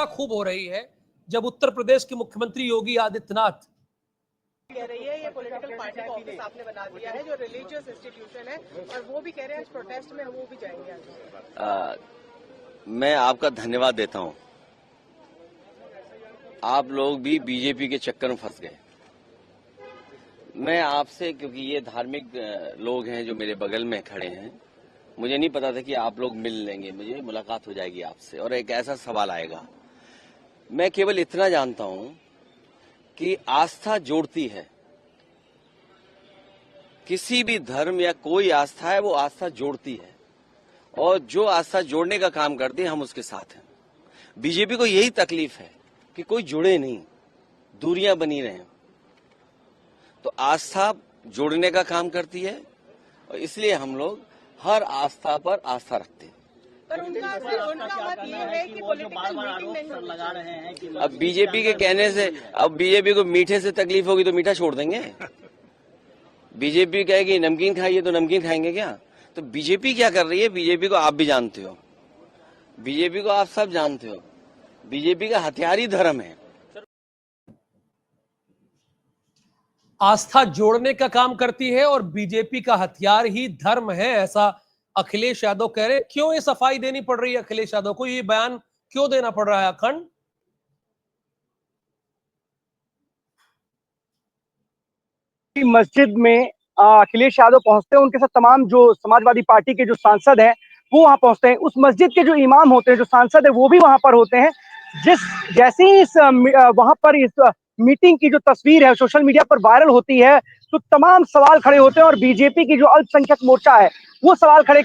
खूब हो रही है जब उत्तर प्रदेश के मुख्यमंत्री योगी आदित्यनाथ कह रही है ये पॉलिटिकल पार्टी का ऑफिस आपने बना दिया है जो रिलीजियस इंस्टीट्यूशन है, और वो भी कह रहे हैं प्रोटेस्ट में वो भी जाएंगे। मैं आपका धन्यवाद देता हूं। आप लोग भी बीजेपी के चक्कर में फंस गए। मैं आपसे, क्योंकि ये धार्मिक लोग हैं जो मेरे बगल में खड़े हैं, मुझे नहीं पता था कि आप लोग मिल लेंगे, मुझे मुलाकात हो जाएगी आपसे और एक ऐसा सवाल आएगा। मैं केवल इतना जानता हूं कि आस्था जोड़ती है। किसी भी धर्म या कोई आस्था है, वो आस्था जोड़ती है, और जो आस्था जोड़ने का काम करती है हम उसके साथ हैं। बीजेपी को यही तकलीफ है कि कोई जुड़े नहीं, दूरियां बनी रहें। तो आस्था जोड़ने का काम करती है और इसलिए हम लोग हर आस्था पर आस्था रखते हैं। पर उनका मत ये है कि पॉलिटिकल मीटिंग नहीं लगा रहे हैं कि अब बीजेपी के कहने से, अब बीजेपी को मीठे से तकलीफ होगी तो मीठा छोड़ देंगे। बीजेपी कहेगी नमकीन खाइए तो नमकीन खाएंगे क्या? तो बीजेपी क्या कर रही है, बीजेपी को आप भी जानते हो, बीजेपी को आप सब जानते हो। बीजेपी का हथियार ही धर्म है। आस्था जोड़ने का काम करती है और बीजेपी का हथियार ही धर्म है, ऐसा अखिलेश यादव कह रहे हैं। क्यों ये सफाई देनी पड़ रही है अखिलेश यादव को, ये बयान क्यों देना पड़ रहा है अखंड? मस्जिद में अखिलेश यादव पहुंचते हैं, उनके साथ तमाम जो समाजवादी पार्टी के जो सांसद हैं वो वहां पहुंचते हैं। उस मस्जिद के जो इमाम होते हैं, जो सांसद है, वो भी वहां पर होते हैं। जैसे ही वहां पर इस मीटिंग की जो तस्वीर है सोशल मीडिया पर वायरल होती है, तो तमाम सवाल खड़े होते हैं और बीजेपी की जो अल्पसंख्यक मोर्चा है वो सवाल खड़ा ये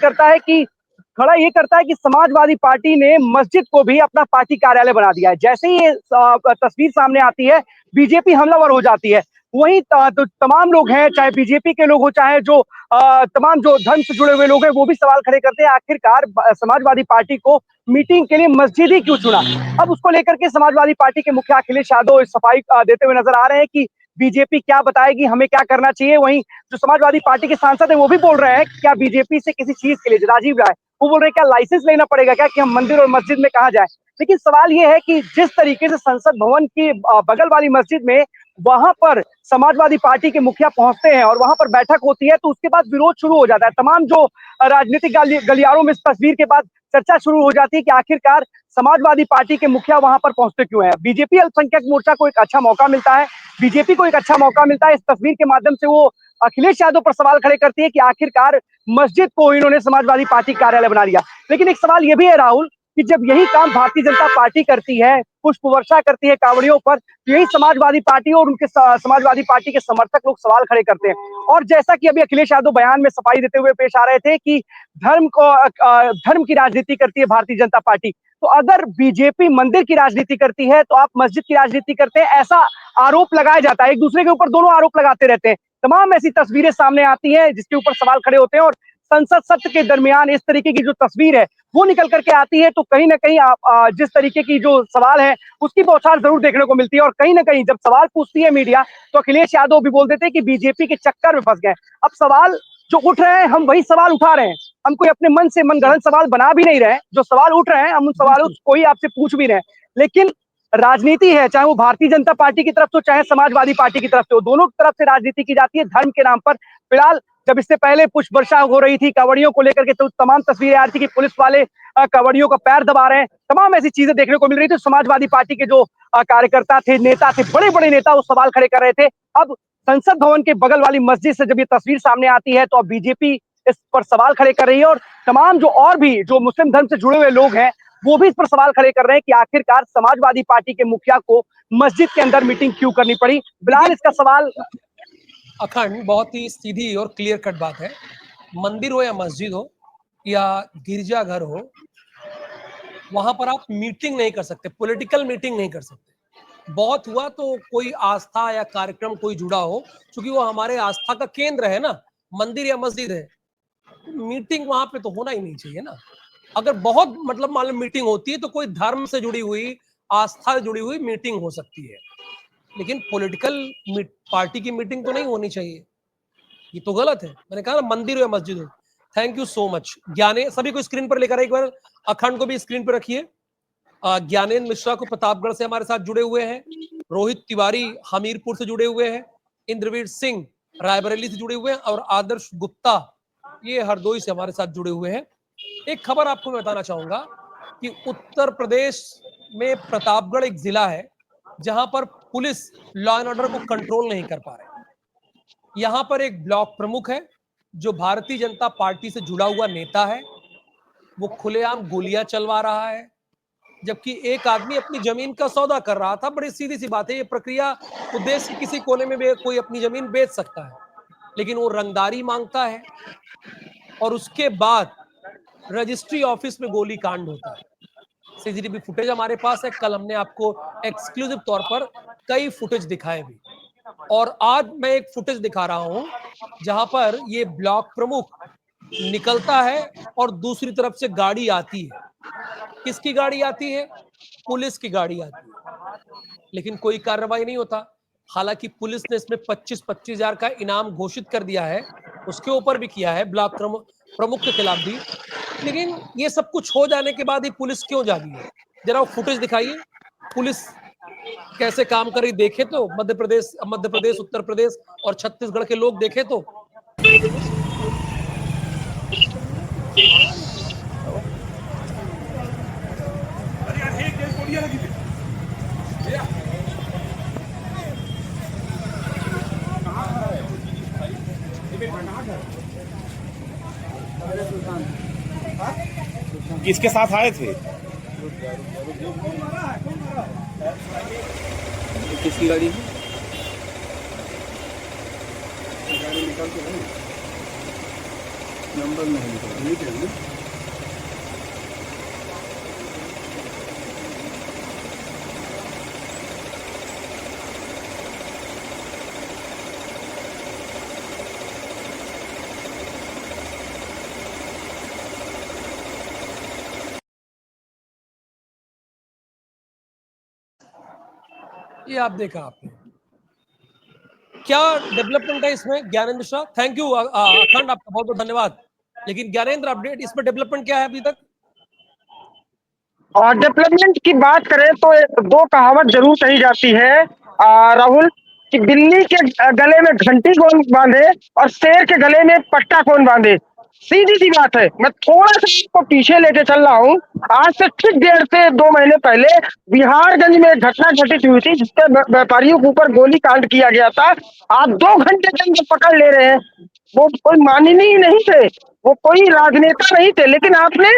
करता है कि समाजवादी पार्टी ने मस्जिद को भी अपना पार्टी कार्यालय बना दिया है। जैसे ही ये तस्वीर सामने आती है, बीजेपी हमलावर हो जाती है। वहीं तो तमाम लोग हैं, चाहे बीजेपी के लोग हो, चाहे जो तमाम जो धर्म से जुड़े हुए लोग हैं, वो भी सवाल खड़े करते हैं आखिरकार समाजवादी पार्टी को मीटिंग के लिए मस्जिद ही क्यों चुना। अब उसको लेकर के समाजवादी पार्टी के मुखिया अखिलेश यादव सफाई देते हुए नजर आ रहे हैं कि बीजेपी क्या बताएगी, हमें क्या करना चाहिए। वहीं जो समाजवादी पार्टी के सांसद है वो भी बोल रहे हैं क्या बीजेपी से किसी चीज के लिए, राजीव राय वो बोल रहे हैं क्या लाइसेंस लेना पड़ेगा क्या कि हम मंदिर और मस्जिद में कहा जाए। लेकिन सवाल ये है कि जिस तरीके से संसद भवन की बगल वाली मस्जिद में वहां पर समाजवादी पार्टी के मुखिया पहुंचते हैं और वहां पर बैठक होती है, तो उसके बाद विरोध शुरू हो जाता है। तमाम जो राजनीतिक गलियारों में इस तस्वीर के बाद चर्चा शुरू हो जाती है कि आखिरकार समाजवादी पार्टी के मुखिया वहां पर पहुंचते क्यों हैं। बीजेपी अल्पसंख्यक मोर्चा को एक अच्छा मौका मिलता है, बीजेपी को एक अच्छा मौका मिलता है। इस तस्वीर के माध्यम से वो अखिलेश यादव पर सवाल खड़े करती है कि आखिरकार मस्जिद को इन्होंने समाजवादी पार्टी कार्यालय बना दिया। लेकिन एक सवाल यह भी है राहुल कि जब यही काम भारतीय जनता पार्टी करती है, पुष्प वर्षा करती है कांवड़ियों पर, तो यही समाजवादी पार्टी और उनके समाजवादी पार्टी के समर्थक लोग सवाल खड़े करते हैं। और जैसा कि अभी अखिलेश यादव बयान में सफाई देते हुए पेश आ रहे थे कि धर्म की राजनीति करती है भारतीय जनता पार्टी, तो अगर बीजेपी मंदिर की राजनीति करती है तो आप मस्जिद की राजनीति करते हैं, ऐसा आरोप लगाया जाता है। एक दूसरे के ऊपर दोनों आरोप लगाते रहते हैं। तमाम ऐसी तस्वीरें सामने आती हैं जिसके ऊपर सवाल खड़े होते हैं, और संसद सत्र के दरमियान इस तरीके की जो तस्वीर है वो निकल करके आती है, तो कहीं ना कहीं आप जिस तरीके की जो सवाल है उसकी बौछार जरूर देखने को मिलती है। और कहीं ना कहीं जब सवाल पूछती है मीडिया, तो अखिलेश यादव भी बोल देते हैं कि बीजेपी के चक्कर में फंस गए। अब सवाल जो उठ रहे हैं हम वही सवाल उठा रहे हैं, हम कोई अपने मन से मनगढ़ंत सवाल बना भी नहीं रहे। जो सवाल उठ रहे हैं हम उन सवालों को ही आपसे पूछ भी रहे हैं। लेकिन राजनीति है, चाहे वो भारतीय जनता पार्टी की तरफ से, चाहे समाजवादी पार्टी की तरफ से, दोनों तरफ से राजनीति की जाती है धर्म के नाम पर। फिलहाल जब इससे पहले पुष्प वर्षा हो रही थी कांवड़ियों को लेकर के, तो तमाम तस्वीरें आ रही थी कि पुलिस वाले कांवड़ियों का पैर दबा रहे हैं। तमाम ऐसी चीजें देखने को मिल रही थी। समाजवादी पार्टी के जो कार्यकर्ता थे, नेता थे, बड़े बड़े नेता, वो सवाल खड़े कर रहे थे। अब संसद भवन के बगल वाली मस्जिद से जब ये तस्वीर सामने आती है, तो अब बीजेपी इस पर सवाल खड़े कर रही है, और तमाम जो और भी जो मुस्लिम धर्म से जुड़े हुए लोग हैं वो भी इस पर सवाल खड़े कर रहे हैं कि आखिरकार समाजवादी पार्टी के मुखिया को मस्जिद के अंदर मीटिंग क्यों करनी पड़ी। फिलहाल इसका सवाल अखंड बहुत ही सीधी और क्लियर कट बात है। मंदिर हो या मस्जिद हो या गिरजाघर हो, वहां पर आप मीटिंग नहीं कर सकते, पॉलिटिकल मीटिंग नहीं कर सकते। बहुत हुआ तो कोई आस्था या कार्यक्रम कोई जुड़ा हो, क्योंकि वो हमारे आस्था का केंद्र है ना, मंदिर या मस्जिद है, तो मीटिंग वहां पे तो होना ही नहीं चाहिए ना। अगर बहुत मतलब मान लो मीटिंग होती है तो कोई धर्म से जुड़ी हुई, आस्था से जुड़ी हुई मीटिंग हो सकती है, लेकिन पॉलिटिकल पार्टी की मीटिंग तो नहीं होनी चाहिए। ये तो गलत है। मैंने कहा ना, मंदिर हो या मस्जिद हो। थैंक यू सो मच ज्ञाने। सभी को स्क्रीन पर लेकर एक बार अखंड को भी स्क्रीन पर रखिए। ज्ञानेंद्र मिश्रा को प्रतापगढ़ से हमारे साथ जुड़े हुए हैं, रोहित तिवारी हमीरपुर से जुड़े हुए हैं, इंद्रवीर सिंह रायबरेली से जुड़े हुए हैं और आदर्श गुप्ता ये हरदोई से हमारे साथ जुड़े हुए हैं। एक खबर आपको मैं बताना चाहूंगा कि उत्तर प्रदेश में प्रतापगढ़ एक जिला है जहां पर पुलिस लॉ एंड ऑर्डर को कंट्रोल नहीं कर पा रहे। यहां पर एक ब्लॉक प्रमुख है जो भारतीय जनता पार्टी से जुड़ा हुआ नेता है, वो खुलेआम गोलियां चलवा रहा है, जबकि एक आदमी अपनी जमीन का सौदा कर रहा था। बड़ी सीधी सी बात है, ये प्रक्रिया देश के किसी कोने में भी कोई अपनी जमीन बेच सकता है, लेकिन वो रंगदारी मांगता है और उसके बाद रजिस्ट्री ऑफिस में गोली कांड होता है। सीसीटीवी फुटेज हमारे पास है, कल हमने आपको एक्सक्लूसिव तौर पर कई फुटेज दिखाए भी, और आज मैं एक फुटेज दिखा रहा हूं जहां पर ये ब्लॉक प्रमुख निकलता है और दूसरी तरफ से गाड़ी आती है। किसकी गाड़ी आती है? पुलिस की गाड़ी आती है, लेकिन कोई कार्रवाई नहीं होता। हालांकि पुलिस ने इसमें 25-25 हजार का इनाम घोषित कर दिया है, उसके ऊपर भी किया है ब्लॉक प्रमुख के खिलाफ भी, लेकिन ये सब कुछ हो जाने के बाद ही पुलिस क्यों जागी है? जरा वो फुटेज दिखाइए, पुलिस कैसे काम कर रही देखे तो। मध्य प्रदेश, उत्तर प्रदेश और छत्तीसगढ़ के लोग देखे तो। किसके साथ आए थे? किसकी गाड़ी है? नंबर नहीं। ये आप देखा आपने, क्या डेवलपमेंट है इसमें? Gyanendra Mishra, thank you. अखंड, आपका बहुत बहुत धन्यवाद। लेकिन ज्ञानेंद्र, अपडेट इसमें डेवलपमेंट क्या है अभी तक? और डेवलपमेंट की बात करें तो दो कहावत जरूर कही जाती है राहुल, कि बिल्ली के गले में घंटी कौन बांधे और शेर के गले में पट्टा कौन बांधे। सीधी सी बात है। मैं थोड़ा सा आपको पीछे लेके चल रहा हूँ। आज से ठीक 1.5 से 2 महीने पहले बिहारगंज में एक घटना घटित हुई थी जिसपे व्यापारियों के ऊपर गोली कांड किया गया था। आप 2 घंटे के अंदर पकड़ ले रहे हैं। वो कोई माननीय नहीं थे, वो कोई राजनेता नहीं थे, लेकिन आपने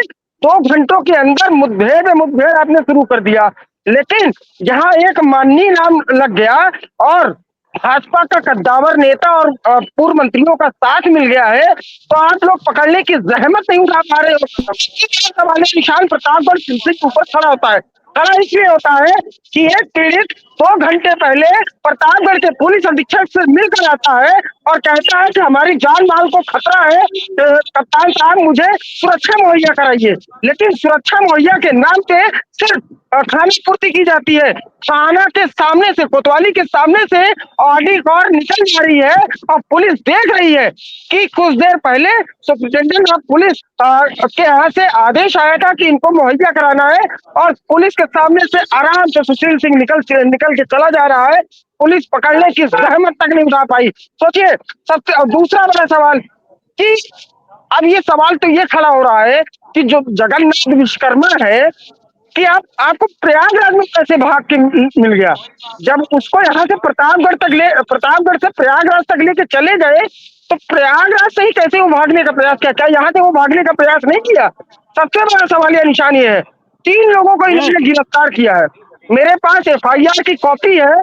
2 घंटों के अंदर मुठभेड़ आपने शुरू कर दिया। लेकिन यहाँ एक माननीय नाम लग गया और भाजपा का कद्दावर नेता और पूर्व मंत्रियों का साथ मिल गया है, तो आप लोग पकड़ने की जहमत नहीं उठा पा रहे हो। सवाल निशान प्रतापगढ़ के ऊपर खड़ा होता है। खड़ा इसलिए होता है कि एक पीड़ित 2 घंटे पहले प्रतापगढ़ के पुलिस अधीक्षक से मिलकर आता है और कहता है कि हमारी जान माल को खतरा है, कप्तान साहब मुझे सुरक्षा मुहैया कराइए। लेकिन सुरक्षा मुहैया के नाम पे सिर्फ खाना पूर्ति की जाती है। थाना के सामने से, कोतवाली के सामने से ऑडी कार निकल जा रही है और पुलिस देख रही है कि कुछ देर पहले सुप्रिंटेंडेंट ऑफ पुलिस के यहाँ से आदेश आया था कि इनको मुहैया कराना है, और पुलिस के सामने से आराम से सुशील सिंह निकल के चला जा रहा है। पुलिस पकड़ने की जहमत तक नहीं उठा पाई। सोचिए। सबसे दूसरा बड़ा सवाल कि अब ये सवाल तो ये खड़ा हो रहा है कि जो जगन्नाथ विश्वकर्मा है कि आपको प्रयागराज में कैसे भाग के मिल गया? जब उसको यहाँ से प्रतापगढ़ से प्रयागराज तक लेके चले गए, तो प्रयागराज से ही कैसे वो भागने का प्रयास किया? क्या यहाँ से वो भागने का प्रयास नहीं किया? सबसे बड़ा सवाल यह निशान ये है। 3 लोगों को इन्होंने गिरफ्तार किया है। मेरे पास FIR की कॉपी है।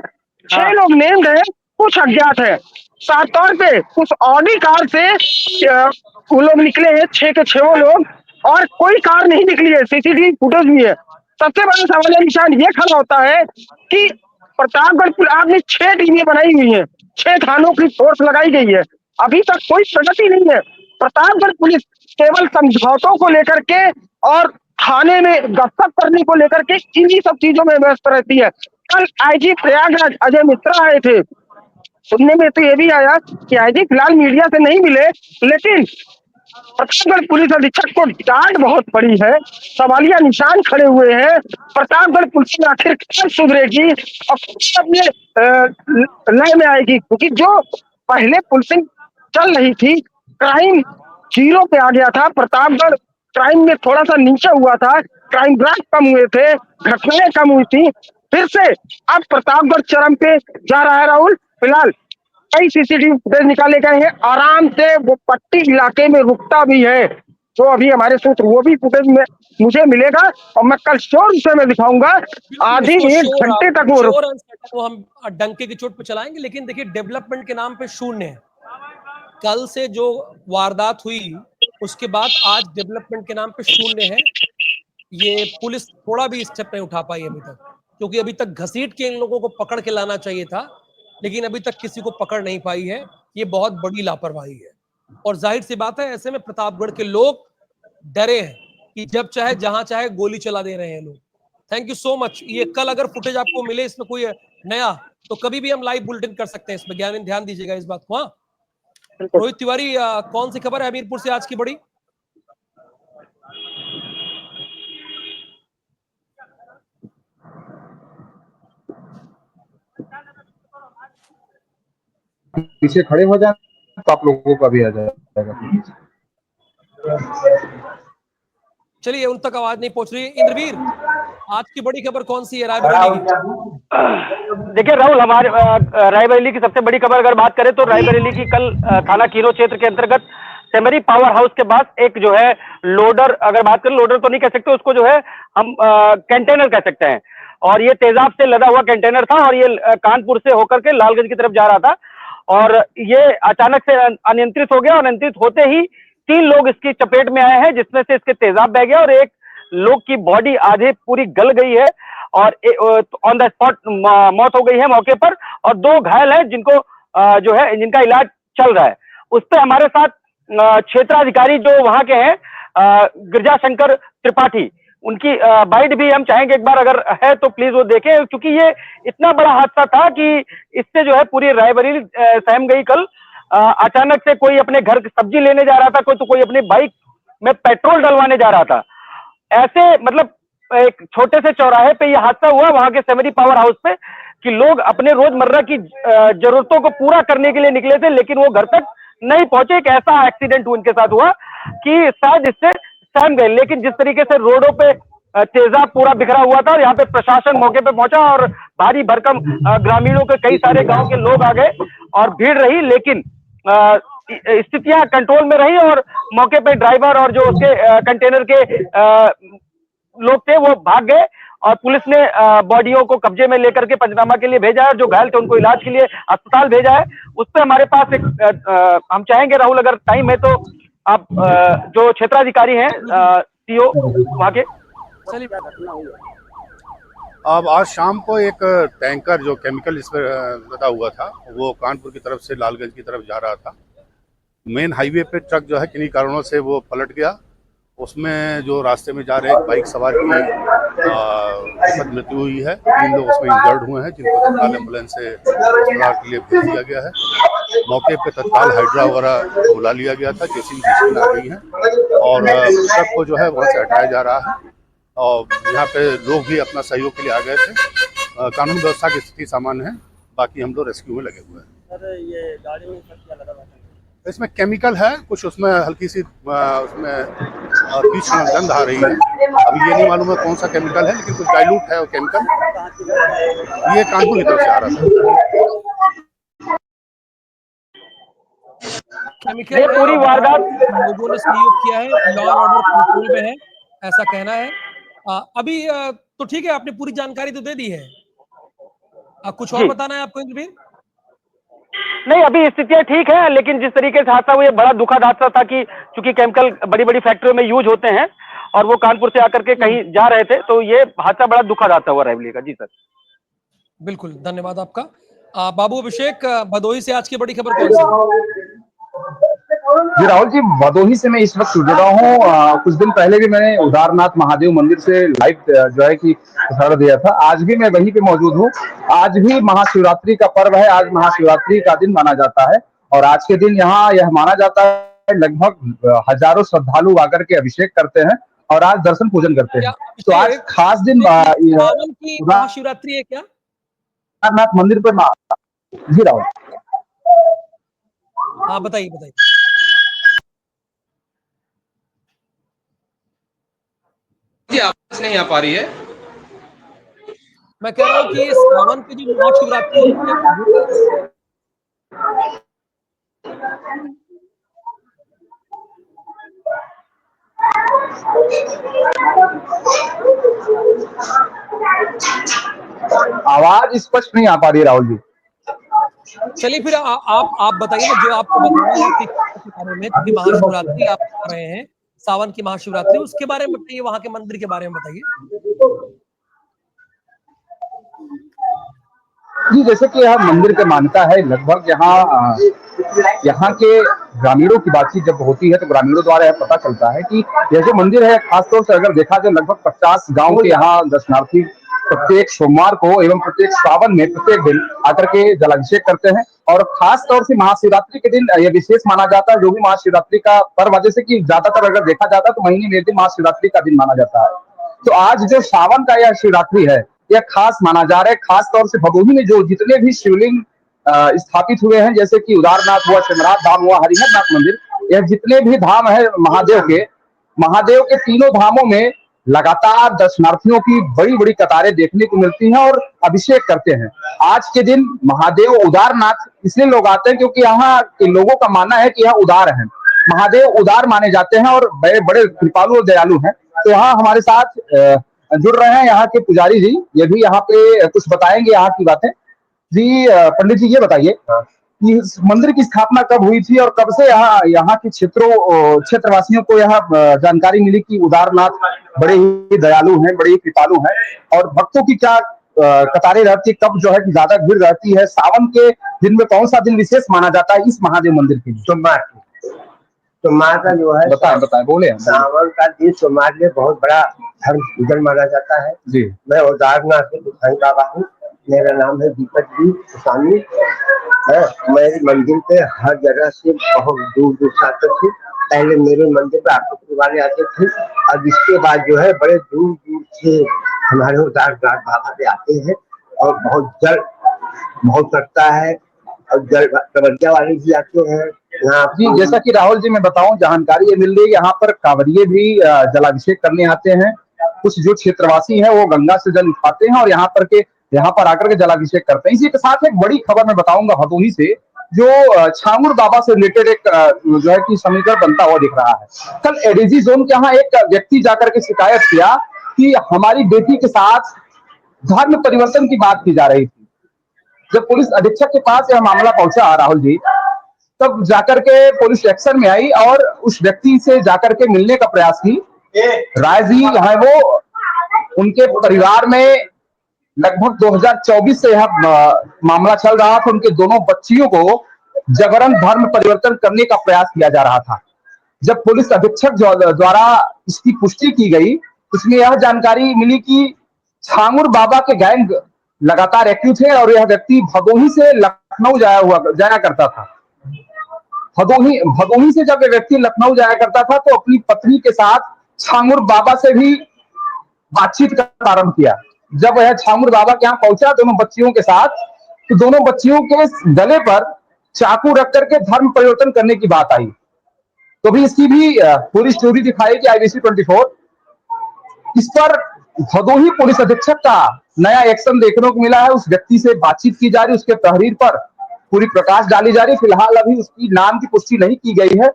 6 लोग नेम्ड है, कुछ अज्ञात है। साफ तौर पे उस ऑडी कार से वो लोग निकले हैं, 6 के 6 लोग, और कोई कार नहीं निकली है। CCTV फुटेज भी है। सबसे बड़ा सवाल निशान ये खड़ा होता है कि प्रतापगढ़ पुलिस आपने 6 टीमें बनाई हुई हैं, 6 थानों की फोर्स लगाई गई है, अभी तक कोई प्रगति नहीं है। प्रतापगढ़ पुलिस केवल समझौतों को लेकर के और थाने में गपशप करने को लेकर के इन्हीं सब चीजों में व्यस्त रहती है। कल IG प्रयागराज अजय मिश्रा आए थे। सुनने में तो ये भी आया कि IG फिलहाल मीडिया से नहीं मिले, लेकिन प्रतापगढ़ पुलिस अधीक्षक को डांट बहुत पड़ी है, सवालिया निशान खड़े हुए हैं। प्रतापगढ़ पुलिस में आखिर कब सुधरेगी और कब अपने लय में आएगी, क्योंकि जो पहले पुलिसिंग चल रही थी, क्राइम जीरो पे आ गया था। प्रतापगढ़ क्राइम में थोड़ा सा नीचे हुआ था, क्राइम ग्राफ कम हुए थे, घटनाएं कम हुई थी। फिर से अब प्रतापगढ़ चरम पे जा रहा है राहुल। फिलहाल कई सीसीटीवी फुटेज निकाले गए हैं, आराम से वो पट्टी इलाके में रुकता भी है। जो अभी हमारे सूत्र, वो भी फुटेज में मुझे मिलेगा और मैं कल शोर से मैं दिखाऊंगा। आधी एक घंटे तक वो शोर वो हम डंके की चोट पे चलाएंगे, लेकिन देखिए डेवलपमेंट के नाम पे शून्य है। कल से जो वारदात हुई उसके बाद आज डेवलपमेंट के नाम पे शून्य है। ये पुलिस थोड़ा भी स्टेप नहीं उठा पाई अभी तक, क्योंकि अभी तक घसीट के इन लोगों को पकड़ के लाना चाहिए था, लेकिन अभी तक किसी को पकड़ नहीं पाई है। ये बहुत बड़ी लापरवाही है और जाहिर सी बात है ऐसे में प्रतापगढ़ के लोग डरे हैं कि जब चाहे जहां चाहे गोली चला दे रहे हैं लोग। Thank you so much. ये कल अगर फुटेज आपको मिले इसमें कोई नया, तो कभी भी हम लाइव बुलेटिन कर सकते हैं इसमें। ज्ञान ध्यान दीजिएगा इस बात को। हाँ रोहित तिवारी, कौन सी खबर है हमीरपुर से आज की बड़ी? पीछे खड़े हो जाए तो आप लोगों का भी आ जाएगा। चलिए, उन तक आवाज नहीं पहुंच रही। इंद्रवीर, आज की बड़ी खबर कौन सी है रायबरेली की? देखिए राहुल, हमारे रायबरेली की सबसे बड़ी खबर अगर बात करें तो रायबरेली की कल थाना कीरो क्षेत्र के अंतर्गत सेमरी पावर हाउस के पास एक जो है लोडर, अगर बात करें लोडर तो नहीं कह सकते उसको, जो है हम कंटेनर कह सकते हैं, और ये तेजाब से लदा हुआ कंटेनर था और ये कानपुर से होकर के लालगंज की तरफ जा रहा था और ये अचानक से अनियंत्रित हो गया और अनियंत्रित होते ही 3 लोग इसकी चपेट में आए हैं, जिसमें से इसके तेजाब बह गया और एक लोग की बॉडी आधे पूरी गल गई है और ऑन द स्पॉट मौत हो गई है मौके पर, और 2 घायल हैं जिनको जो है जिनका इलाज चल रहा है। उस पर हमारे साथ क्षेत्राधिकारी जो वहां के हैं गिरजा शंकर त्रिपाठी, उनकी बाइट भी हम चाहेंगे एक बार अगर है तो प्लीज वो देखें, क्योंकि ये इतना बड़ा हादसा था कि इससे जो है पूरी रायबरेली सहम गई। कल अचानक से कोई अपने घर सब्जी लेने जा रहा था, कोई अपनी बाइक में पेट्रोल डलवाने जा रहा था। ऐसे मतलब एक छोटे से चौराहे पे ये हादसा हुआ वहां के सेमरी पावर हाउस पे, कि लोग अपने रोजमर्रा की जरूरतों को पूरा करने के लिए निकले थे, लेकिन वो घर तक नहीं पहुंचे। एक ऐसा एक्सीडेंट उनके साथ हुआ कि शायद इससे सहम गए। लेकिन जिस तरीके से रोडों पे तेजाब पूरा बिखरा हुआ था और यहाँ पे प्रशासन मौके पे पहुंचा और भारी भरकम ग्रामीणों के कई सारे गांव के लोग आ गए और भीड़ रही, लेकिन स्थितियां कंट्रोल में रही और मौके पे ड्राइवर और जो उसके कंटेनर के लोग थे वो भाग गए और पुलिस ने बॉडियों को कब्जे में लेकर के पंचनामा के लिए भेजा है और जो घायल थे उनको इलाज के लिए अस्पताल भेजा है। उस पर हमारे पास एक हम चाहेंगे राहुल अगर टाइम है तो आप जो क्षेत्राधिकारी हैं सीओ वहां के। अब आज शाम को एक टैंकर जो केमिकल इस पर लदा हुआ था वो कानपुर की तरफ से लालगंज की तरफ जा रहा था। मेन हाईवे पे ट्रक जो है किन्हीं कारणों से वो पलट गया। उसमें जो रास्ते में जा रहे एक बाइक सवार की मृत्यु हुई है। 3 लोग उसमें इंजर्ड हुए हैं जिनको तत्काल एम्बुलेंस से अस्पताल के लिए भेज दिया गया है। मौके पे तत्काल हाइड्रा वगैरह बुला लिया गया था, जेसीबी मशीन आ गई है और ट्रक को जो है वहाँ से हटाया जा रहा है और यहाँ पे लोग भी अपना सहयोग के लिए आ गए थे। कानून व्यवस्था की स्थिति सामान्य है, बाकी हम लोग रेस्क्यू में लगे हुए हैं। सर ये गाड़ी में क्या लगा हुआ है? इसमें केमिकल है, कुछ उसमें हल्की सी उसमें तीक्ष्ण गंध आ रही है। अभी ये नहीं मालूम है कौन सा केमिकल है, लेकिन कुछ डाइल्यूट है वो केमिकल। ये कानपुर की तरफ से आ रहा था। केमिकल ये पूरी वारदात लोगों ने सहयोग किया है, लॉ एंड ऑर्डर कंट्रोल में है ऐसा कहना है। अभी तो ठीक है, आपने पूरी जानकारी तो दे दी है। कुछ और बताना है आपको इंद्रवीर? नहीं, अभी स्थितियां ठीक है, लेकिन जिस तरीके से हादसा हुआ ये बड़ा दुखद हादसा था कि चूंकि केमिकल बड़ी बड़ी फैक्ट्रियों में यूज होते हैं और वो कानपुर से आकर के कहीं जा रहे थे, तो ये हादसा बड़ा दुखद हादसा हुआ रायबरेली का। जी सर, बिल्कुल, धन्यवाद आपका। बाबू अभिषेक, भदोही से आज की बड़ी खबर कौन सी? जी राहुल जी, भदोही से मैं इस वक्त जुड़ा हूँ। कुछ दिन पहले भी मैंने उदारनाथ महादेव मंदिर से लाइव जो है कि प्रसारण दिया था। आज भी मैं वहीं पे मौजूद हूँ। आज भी महाशिवरात्रि का पर्व है, आज महाशिवरात्रि का दिन माना जाता है और आज के दिन यहाँ यह माना जाता लगभग हजारों श्रद्धालु आकर के अभिषेक करते हैं और आज दर्शन पूजन करते क्या हैं। तो आज अभिषेक खास दिन सावन की महाशिवरात्रि है क्या? केदारनाथ मंदिर पे जी राहुल। हाँ बताइए बताइए। जी आवाज नहीं आ पा रही है। मैं कह रहा हूँ कि ये सावन की जो महाशिवरात्रि है आवाज स्पष्ट नहीं आ पा रही है राहुल जी। चलिए फिर आप बताइए ना जो आपको बताना है आपके बारे में, क्योंकि महाशिवरात्रि आप बता रहे हैं, सावन की महाशिवरात्रि, उसके बारे में बताइए, वहां के मंदिर के बारे में बताइए। जी जैसे कि यह मंदिर का मान्यता है, लगभग यहाँ के ग्रामीणों की बातचीत जब होती है तो ग्रामीणों द्वारा यह पता चलता है कि यह जो मंदिर है खासतौर से अगर देखा जाए लगभग 50 गांव के यहाँ दर्शनार्थी प्रत्येक सोमवार को एवं प्रत्येक सावन में प्रत्येक दिन आकर के जलाभिषेक करते हैं। और खास तौर से महाशिवरात्रि के दिन यह विशेष माना जाता है, जो भी महाशिवरात्रि का पर्व, जैसे कि ज्यादातर अगर देखा जाता है तो महीने में एक दिन महाशिवरात्रि का दिन माना जाता है। तो आज जो सावन का यह शिवरात्रि है यह खास माना जा रहा है। खास तौर से भदोही में जो जितने भी शिवलिंग स्थापित हुए हैं, जैसे कि उदारनाथ हुआ, सिमरात धाम हुआ, हरिहरनाथ मंदिर, यह जितने भी धाम है महादेव के तीनों धामों में लगातार दर्शनार्थियों की बड़ी बड़ी कतारें देखने को मिलती हैं और अभिषेक करते हैं। आज के दिन महादेव उदारनाथ इसलिए लोग आते हैं क्योंकि यहाँ के लोगों का मानना है कि यह उदार है, महादेव उदार माने जाते हैं और बड़े बड़े कृपालु और दयालु हैं। तो यहाँ हमारे साथ जुड़ रहे हैं यहाँ के पुजारी जी, ये भी यहाँ पे कुछ बताएंगे यहाँ की बातें। जी पंडित जी ये बताइए कि इस मंदिर की स्थापना कब हुई थी और कब से यहाँ के क्षेत्रवासियों को यहाँ जानकारी मिली कि उदारनाथ बड़े ही दयालु हैं, बड़े ही कृपालु हैं, और भक्तों की क्या कतारें रहती है, कब जो है कि ज्यादा भीड़ रहती है, सावन के दिन में कौन सा दिन विशेष माना जाता है इस महादेव मंदिर के लिए? सोमवार का जो है बताएं बोले। सावन का दिन सोमवार में बहुत बड़ा धर्म पूजन माना जाता है जी। मैं उदारनाथ से गोसाई बाबा हूँ, मेरा नाम है दीपक जी गोस्वामी है। मेरे मंदिर पे हर जगह से बहुत दूर दूर से आते थे। पहले मेरे मंदिर पे आटो वाले आते थे और इसके बाद जो है बड़े दूर दूर से हमारे उदारनाथ बाबा पे आते हैं और बहुत जल बहुत लगता है और जल कवरिया वाले भी आते हैं यहाँ जी। जैसा कि राहुल जी मैं बताऊं, जानकारी ये मिल रही है यहाँ पर कांवरिये भी जलाभिषेक करने आते हैं। कुछ जो क्षेत्रवासी हैं वो गंगा से जल उठाते हैं और यहाँ पर आकर के जलाभिषेक करते हैं। इसी के साथ एक बड़ी खबर मैं बताऊंगा भदोही से, जो छांगुर बाबा से रिलेटेड एक जो है कि समीकरण बनता हुआ दिख रहा है। कल एडीजी जोन के यहाँ एक व्यक्ति जाकर के शिकायत किया कि हमारी बेटी के साथ धर्म परिवर्तन की बात की जा रही थी। जब पुलिस अधीक्षक के पास यह मामला पहुंचा राहुल जी, तब जाकर के पुलिस एक्शन में आई और उस व्यक्ति से जाकर के मिलने का प्रयास की। राय जी है वो, उनके परिवार में लगभग 2024 से यह मामला चल रहा था। उनके दोनों बच्चियों को जबरन धर्म परिवर्तन करने का प्रयास किया जा रहा था। जब पुलिस अधीक्षक द्वारा इसकी पुष्टि की गई, उसमें यह जानकारी मिली कि छांगुर बाबा के गैंग लगातार एक्टिव थे और यह व्यक्ति भदोही से लखनऊ जाया करता था। भदोही से जब ये व्यक्ति लखनऊ जाया करता था तो अपनी पत्नी के साथ छांगुर बाबा से भी बातचीत का प्रारंभ किया। जब वह छांगुर बाबा के यहाँ पहुंचा दोनों बच्चियों के साथ, तो दोनों बच्चियों के गले पर चाकू रख करके धर्म परिवर्तन करने की बात आई। तो भी इसकी भी पूरी स्टोरी दिखाई कि IBC 24। इस पर भदोही पुलिस अधीक्षक का नया एक्शन देखने को मिला है। उस व्यक्ति से बातचीत की जा रही, उसके तहरीर पर पूरी प्रकाश डाली जा रही। फिलहाल अभी उसकी नाम की पुष्टि नहीं की गई है।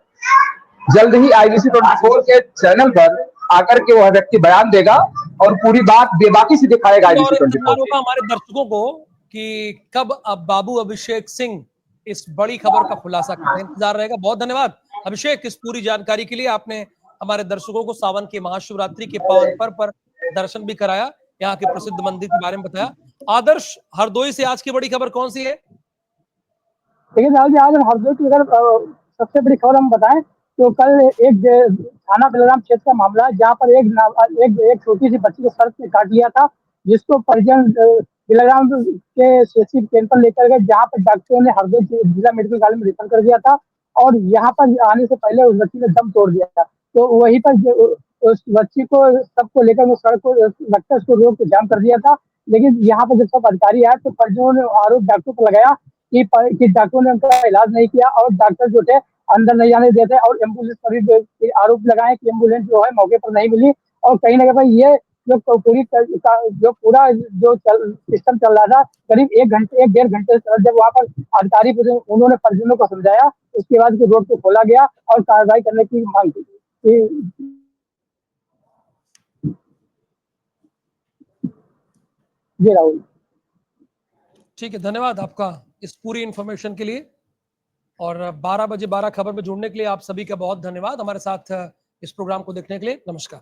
जल्द ही IBC 24 के चैनल पर आकर के वह व्यक्ति बयान देगा और पूरी बात बेबाकी से दिखाएगा IBC 24। हमारे दर्शकों को कि कब अब बाबू अभिषेक सिंह इस बड़ी खबर का खुलासा करते हैं, इंतजार रहेगा। बहुत धन्यवाद अभिषेक इस पूरी जानकारी के लिए। आपने हमारे दर्शकों को सावन के महाशिवरात्रि के पावन पर्व पर दर्शन भी कराया, यहाँ के प्रसिद्ध मंदिर के बारे में बताया। आदर्श, हरदोई से आज की बड़ी खबर कौन सी है? देखिए आज हरदोई की अगर सबसे बड़ी खबर हम बताएं तो कल एक थाना बिलराम क्षेत्र का मामला है, जहाँ पर एक छोटी सी बच्ची को सर से काट दिया था, जिसको परिजन बिलराम के CHC कैंप पर लेकर गए, जहाँ पर डॉक्टरों ने हरदोई जिला मेडिकल कॉलेज में रेफर कर दिया था। और यहाँ पर आने से पहले उस बच्ची ने दम तोड़ दिया था। तो वहीं पर उस बच्ची को सबको लेकर वो सड़क को लगता है उसको रोक के जाम कर दिया था। लेकिन यहाँ पर जब सब अधिकारी आए तो परिजनों ने आरोप डॉक्टरों पर लगाया कि डॉक्टरों ने उनका इलाज नहीं किया और डॉक्टर जो थे अंदर नहीं जाने देते और एम्बुलेंस पर भी आरोप लगाए कि एम्बुलेंस जो है मौके पर नहीं मिली। और कहीं ना कहीं ये जो पूरा जो सिस्टम चल रहा था करीब 1-1.5 घंटे जब वहाँ पर अधिकारी उन्होंने परिजनों को समझाया, उसके बाद रोड को खोला गया और कार्रवाई करने की मांग की। जी राहुल। ठीक है, धन्यवाद आपका इस पूरी इन्फॉर्मेशन के लिए। और 12 बजे 12 खबर में जुड़ने के लिए आप सभी का बहुत धन्यवाद। हमारे साथ इस प्रोग्राम को देखने के लिए नमस्कार।